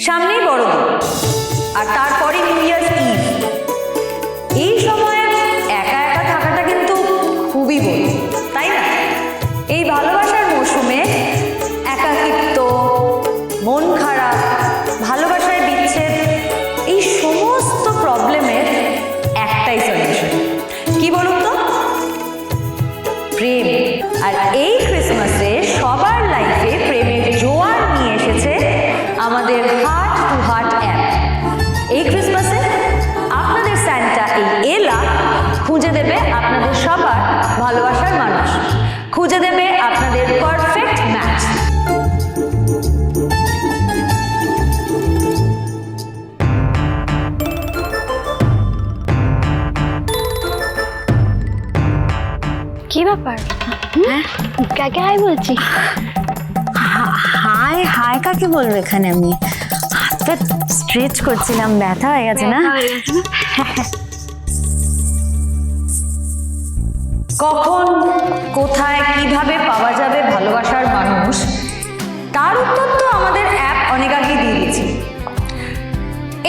সামনেই বড়দিন, আর তারপরে নিউ ইয়ার্স ইভ। এই সময়ে একা একা থাকাটা কিন্তু খুবই বোঝ, তাই না? এই ভালোবাসার মৌসুমে একাকিত্ব, মন খারাপ, ভালোবাসায় বিচ্ছেদ, এই সমস্ত প্রবলেমের একটাই সলিউশন, কি বলুন তো? প্রেম। আর এই ক্রিসমাসে সবার লাইফে প্রেমের জোয়ার নিয়ে এসেছে আমাদের হার্ট টু হার্ট অ্যাপ। এই ক্রিসমাসে আপনাদের স্যান্টা এই এলা খুঁজে দেবে আপনাদের সবার ভালোবাসার মানুষ, খুঁজে দেবে আপনাদের পারফেক্ট ম্যাচ। কি ব্যাপার? কাকে হাই বলছি? হাই হাই কাকে বলবো এখানে? আমি হাতটা স্ট্রেচ করছিলাম, ব্যথা হয়ে গেছে না? কখন, কোথায়, কিভাবে পাওয়া যাবে ভালোবাসার মানুষ, তার উত্তর তো আমাদের অ্যাপ অনেক আগে দিয়ে দিয়েছে।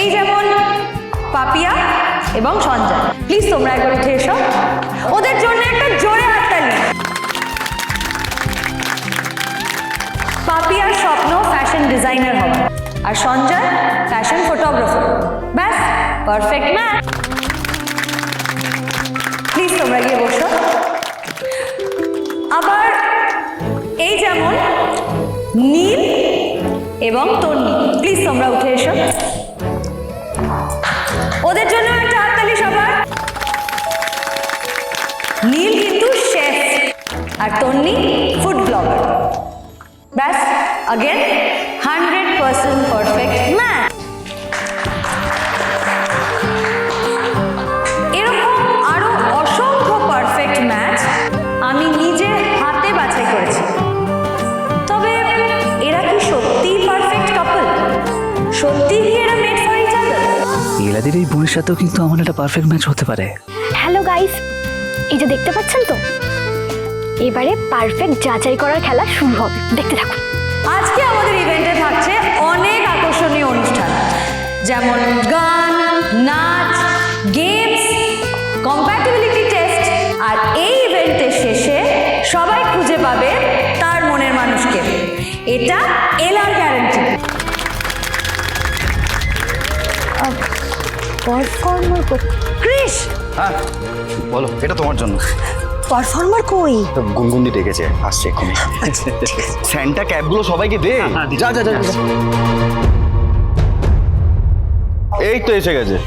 এই যেমন পাপিয়া এবং সঞ্জয়, প্লিজ তোমরা একবার উঠে এসো, ওদের জন্য একটা জোরে হাততালি। পাপিয়ার স্বপ্ন ফ্যাশন ডিজাইনার হওয়া, আর সঞ্জয় ফ্যাশন ফটোগ্রাফার। ব্যাস, পারফেক্ট ম্যাচ। প্লিজ তোমরা গিয়ে বসো। আবার এই যেমন নীল এবং তন্নি, প্লিজ তোমরা উঠে এসো, ওদের জন্য একটা হাততালি সবার। নীল কিন্তু শেফ আর তন্নি ফুড ব্লগার। ব্যাস, अगेन 100% পারফেক্ট ম্যাচ। এরকম আরো অসংখ্য পারফেক্ট ম্যাচ আমি নিজে হাতে বাছাই করেছি। তবে এরা কি সত্যিই পারফেক্ট কাপল? সত্যি কি এরা মেড ফর ইচ আদার? এলাদের এই বোনের সাথেও কিন্তু আমার একটা পারফেক্ট ম্যাচ হতে পারে। হ্যালো গাইস, এই যে দেখতে পাচ্ছেন তো, এবারে পারফেক্ট যাচাই করার খেলা শুরু হবে, দেখতে থাকুন। আজকে আমাদের ইভেন্টে থাকছে অনেক আকর্ষণীয় অনুষ্ঠান, যেমন গান, নাচ, গেমস, কম্প্যাটিবিলিটি টেস্ট, আর এই ইভেন্টের শেষে সবাই খুঁজে পাবে তার মনের মানুষকে। এটা এলার গ্যারান্টি। পারফর্মার ক্রিস, হ্যাঁ বলো, এটা তোমার জন্য। পারফর্মার কই? গুনগুন্দি ডেকেছে, আসছে এক্ষুনি। স্যান্টা ক্যাবগুলো সবাইকে দে। যা যা যা যা। এই তো এসে গেছে।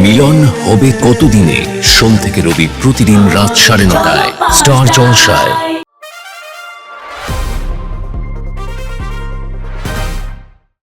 মিলন হবে কতদিনে? সোম থেকে রবি প্রতিদিন রাত 9:30টায় স্টার জলসায়।